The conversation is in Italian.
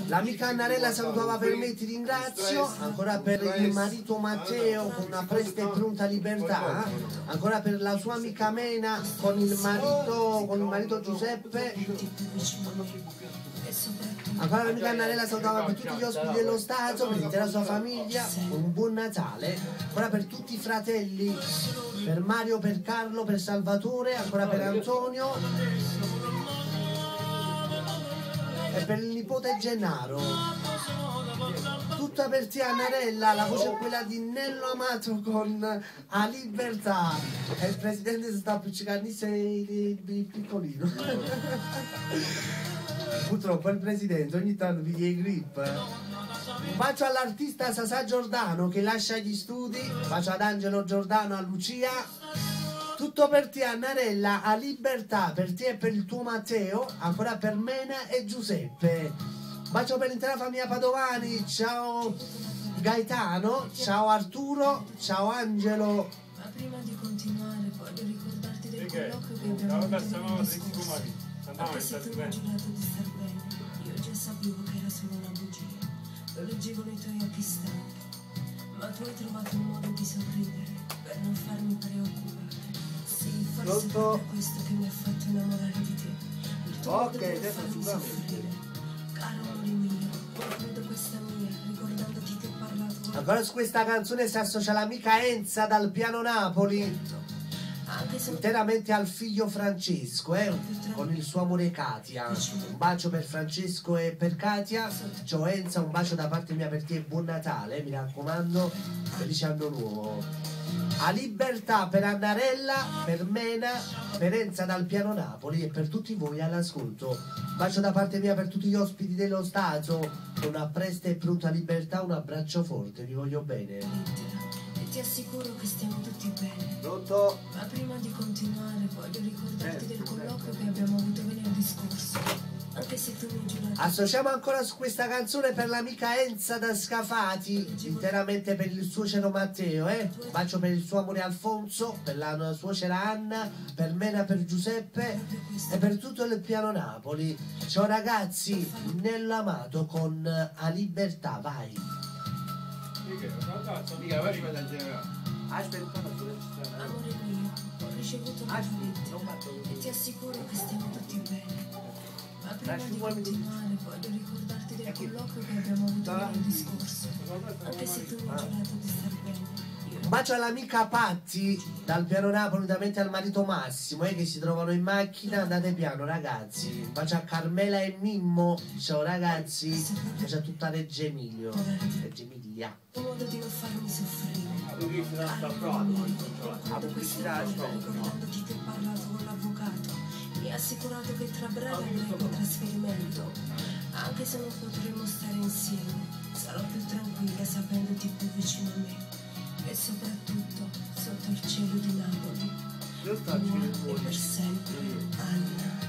L'amica Annarella salutava per me, ti ringrazio, ancora per il marito Matteo con una presta e pronta libertà, ancora per la sua amica Mena con il marito Giuseppe, ancora l'amica Annarella salutava per tutti gli ospiti dello Stato, per l'intera sua famiglia, un buon Natale, ancora per tutti i fratelli, per Mario, per Carlo, per Salvatore, ancora per Antonio e per il nipote Gennaro. Tutta per te Annarella, la voce è quella di Nello Amato con A Libertà. E il presidente si sta appiccicando, sei piccolino. Purtroppo il presidente ogni tanto vi dia i grip. Un bacio all'artista Sasà Giordano che lascia gli studi, un bacio ad Angelo Giordano, a Lucia. Tutto per te Annarella, A Libertà, per te e per il tuo Matteo, ancora per Mena e Giuseppe. Bacio per l'intera famiglia Padovani, ciao Gaetano, ciao Arturo, ciao Angelo. Ma prima di continuare voglio ricordarti del colloquio che abbiamo avuto venerdì scorso. Anche se tu mi hai giurato di star bene, io già sapevo che era solo una bugia. Lo leggevo nei tuoi occhi stanchi, ma tu hai trovato un modo di sorridere per non farmi preoccupare. Sì, forse è per questo che mi ha fatto innamorare di te. Il tuo modo per farmi soffrire. Caro amore mio, concludo questa mia ricordandoti che ho parlato con Ancora su questa canzone si associa l'amica Enza dal piano Napoli, interamente al figlio Francesco, con il suo amore Katia. Un bacio per Francesco e per Katia. Ciao Enza, un bacio da parte mia per te e buon Natale, mi raccomando, felice anno nuovo. A Libertà per Annarella, per Mena, per Enza dal piano Napoli e per tutti voi all'ascolto. Bacio da parte mia per tutti gli ospiti dello Stato, con una presta e pronta libertà, un abbraccio forte, vi voglio bene. E ti assicuro che stiamo tutti bene. Pronto? Ma prima di continuare voglio ricordarti del colloquio che abbiamo avuto venerdì scorso. Anche se tu mi hai giurato. Associamo ancora su questa canzone per l'amica Enza da Scafati, interamente per il suocero Matteo, bacio per il suo amore Alfonso, per la suocera Anna, per Mena, per Giuseppe e per tutto il piano Napoli. Ciao ragazzi, Nello Amato con A Libertà, vai. Amore mio, ho ricevuto una lettera e ti assicuro che stiamo tutti bene. Ma prima di continuare voglio ricordarti del colloquio che abbiamo avuto venerdì scorso. Anche se tu mi hai giurato di star bene. Un bacio all'amica Patti dal piano Napoli, unitamente al marito Massimo, che si trovano in macchina. Andate piano ragazzi. Un bacio a Carmela e Mimmo, ciao ragazzi. Un bacio a tutta Reggio Emilia. Un modo di non farmi soffrire. La pubblicità, Ricordandoti che ho parlato con l'avvocato, mi ha assicurato che tra breve avremo il trasferimento. Anche se non potremo stare insieme, sarò più tranquilla sapendoti più vicino a me. E soprattutto sotto il cielo di Napoli. E per sempre, Anna.